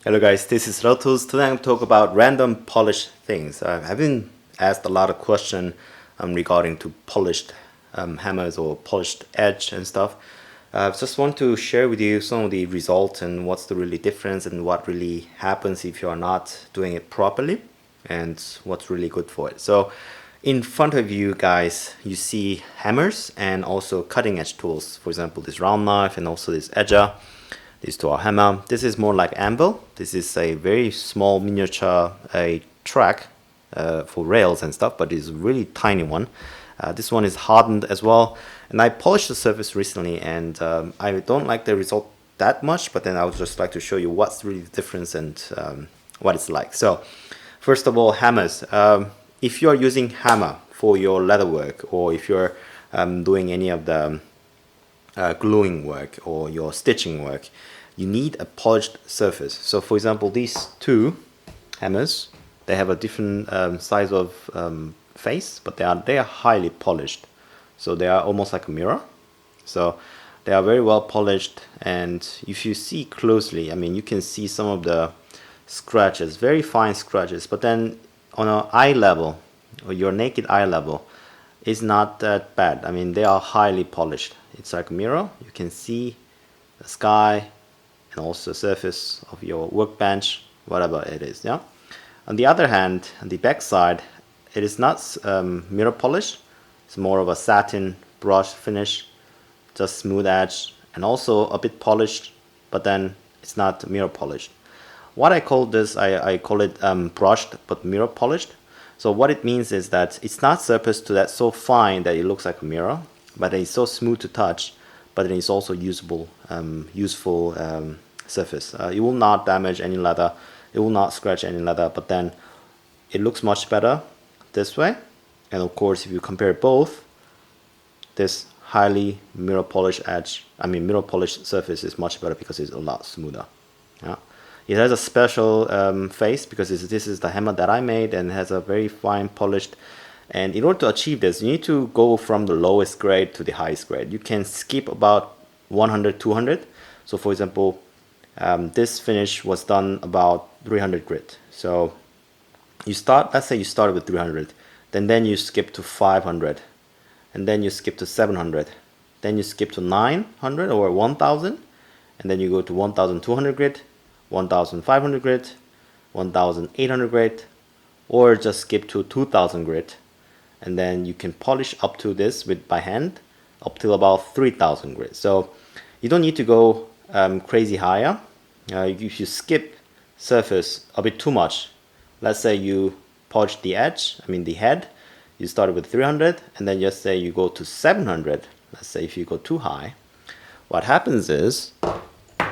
Hello guys, this is leathertoolz. Today I'm going to talk about random polished things. I've been asked a lot of questions regarding to polished hammers or polished edge and stuff. I just want to share with you some of the results and what's the really difference and what really happens if you are not doing it properly and what's really good for it. So in front of you guys, you see hammers and also cutting edge tools. For example, this round knife and also this edger. These two are hammer. This is more like anvil. This is a very small miniature track for rails and stuff, but it's a really tiny one. This one is hardened as well, and I polished the surface recently, and I don't like the result that much, but then I would just like to show you what's really the difference and what it's like. So first of all, hammers. If you're using hammer for your leather work, or if you're doing any of the gluing work or your stitching work, you need a polished surface. So for example, these two hammers, they have a different size of face, but they are highly polished. So they are almost like a mirror. So they are very well polished, and if you see closely, I mean, you can see some of the scratches, very fine scratches, but then on an eye level, or your naked eye level, is not that bad. I mean, they are highly polished. It's like a mirror. You can see the sky and also the surface of your workbench, whatever it is. Yeah. On the other hand, on the back side, it is not mirror polish. It's more of a satin brush finish, just smooth edge, and also a bit polished, but then it's not mirror polished. What I call this, I call it brushed but mirror polished. So what it means is that it's not surface to that so fine that it looks like a mirror, but it's so smooth to touch, but it is also usable, useful surface. It will not damage any leather, it will not scratch any leather, but then it looks much better this way. And of course, if you compare both, this highly mirror polished edge, mirror polished surface is much better because it's a lot smoother. Yeah. It has a special face because this is the hammer that I made, and has a very fine polished. And in order to achieve this, you need to go from the lowest grade to the highest grade. You can skip about 100, 200. So for example, this finish was done about 300 grit. So you start, let's say you started with 300, then you skip to 500, and then you skip to 700, then you skip to 900 or 1000, and then you go to 1200 grit, 1500 grit, 1800 grit, or just skip to 2000 grit, and then you can polish up to this by hand up till about 3000 grit. So you don't need to go crazy higher. If you skip surface a bit too much, let's say you polish the edge, the head, you started with 300, and then just say you go to 700. Let's say if you go too high, what happens is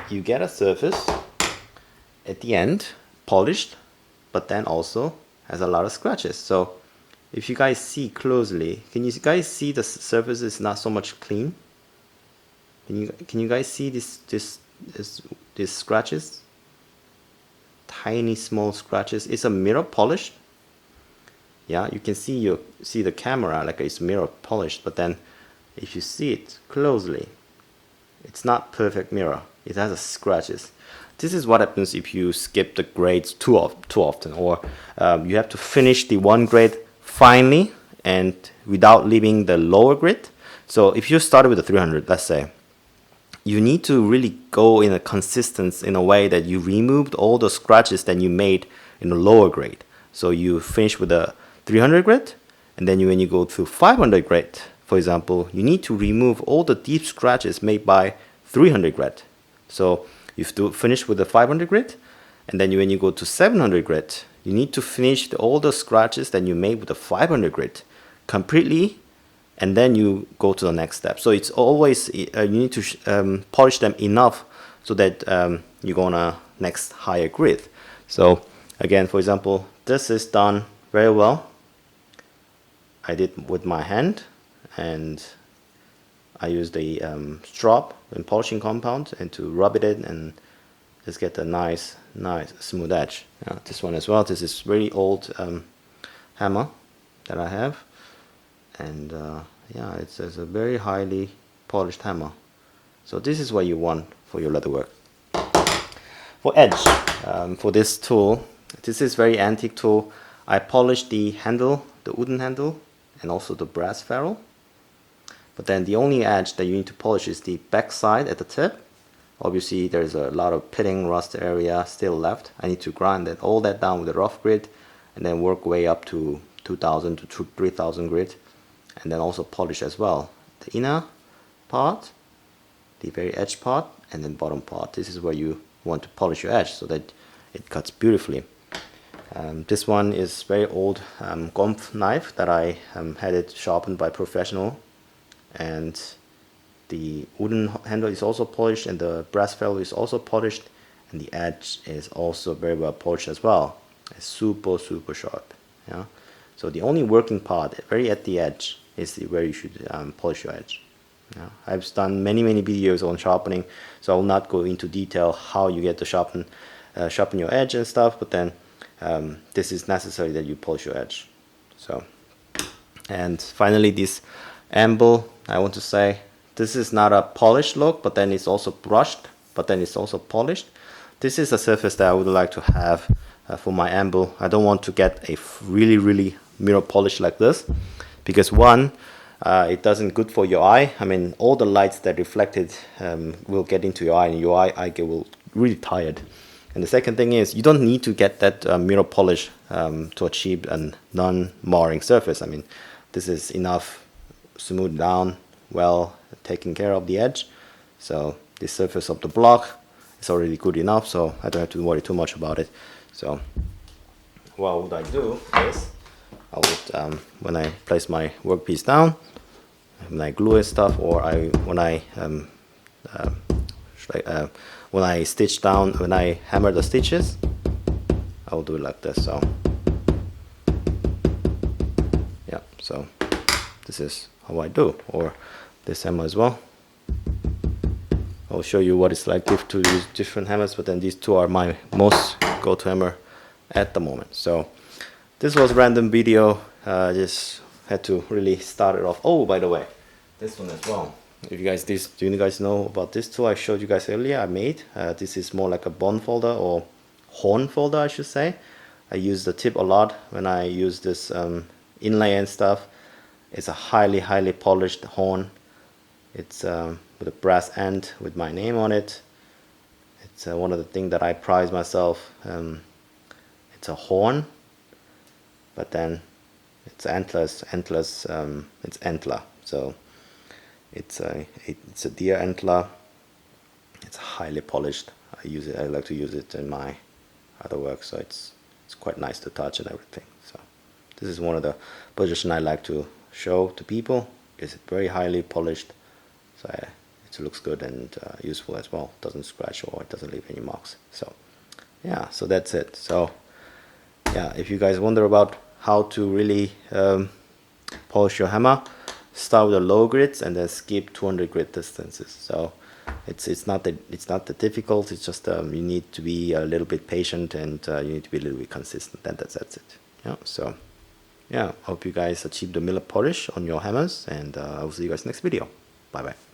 you get a surface at the end polished, but then also has a lot of scratches. So if you guys see closely, can you guys see the surface is not so much clean? Can you guys see these scratches? Tiny small scratches. It's a mirror polished. Yeah, you can see the camera like it's mirror polished, but then if you see it closely, it's not perfect mirror. It has a scratches. This is what happens if you skip the grades too often, or you have to finish the one grade finely and without leaving the lower grade. So if you started with a 300, let's say, you need to really go in a way that you removed all the scratches that you made in the lower grade. So you finish with a 300 grade, and then when you go to 500 grade, for example, you need to remove all the deep scratches made by 300 grade. So you have to finish with the 500 grit, and then when you go to 700 grit, you need to finish all the scratches that you made with the 500 grit completely, and then you go to the next step. So it's always you need to polish them enough so that you go on a next higher grit. So again, for example, this is done very well. I did with my hand, and I use the strop and polishing compound and to rub it in and just get a nice smooth edge. This one as well. This is very old hammer that I have, and yeah, it's a very highly polished hammer. So this is what you want for your leather work. For edge, for this tool, this is very antique tool. I polished the handle, the wooden handle, and also the brass ferrule. But then the only edge that you need to polish is the back side at the tip. Obviously there's a lot of pitting rust area still left. I need to grind that all that down with a rough grit and then work way up to 2000 to 3000 grit, and then also polish as well the inner part, the very edge part, and then bottom part. This is where you want to polish your edge so that it cuts beautifully. This one is very old Gomf knife that I had it sharpened by professional, and the wooden handle is also polished and the brass ferrule is also polished, and the edge is also very well polished as well. It's super sharp. Yeah. So the only working part very at the edge is where you should polish your edge. Yeah. I've done many videos on sharpening, so I will not go into detail how you get to sharpen your edge and stuff, but then this is necessary that you polish your edge. So, and finally this anvil, I want to say, this is not a polished look, but then it's also brushed, but then it's also polished. This is a surface that I would like to have for my anvil. I don't want to get a really mirror polish like this, because one, it doesn't good for your eye. I mean, all the lights that reflected will get into your eye, and your eye will really tired. And the second thing is, you don't need to get that mirror polish to achieve a non-marring surface. I mean, this is enough smooth down, well taking care of the edge. So the surface of the block is already good enough, so I don't have to worry too much about it. So what would I do is, I would when I place my workpiece down, when I glue and stuff, or when I stitch down, when I hammer the stitches, I will do it like this. So yeah, so this is how I do, or this hammer as well. I'll show you what it's like to use different hammers, but then these two are my most go-to hammer at the moment. So this was a random video. Just had to really start it off. Oh, by the way, this one as well. If you guys, do you guys know about this tool I showed you guys earlier? I made this is more like a bone folder, or horn folder, I should say. I use the tip a lot when I use this inlay and stuff. It's a highly polished horn. It's with a brass end with my name on it. It's one of the things that I prize myself. It's a horn, but then it's antlers. It's antler. So it's a deer antler. It's highly polished. I like to use it in my other work, so it's quite nice to touch and everything. So this is one of the positions I like to show to people. It's very highly polished, so it looks good and useful as well. It doesn't scratch or it doesn't leave any marks. So yeah, so that's it. So yeah, if you guys wonder about how to really polish your hammer, start with the low grits and then skip 200 grit distances. So it's not that difficult. It's just you need to be a little bit patient, and you need to be a little bit consistent, and that's it. Yeah. So yeah, hope you guys achieve the mirror polish on your hammers, and I will see you guys next video. Bye bye.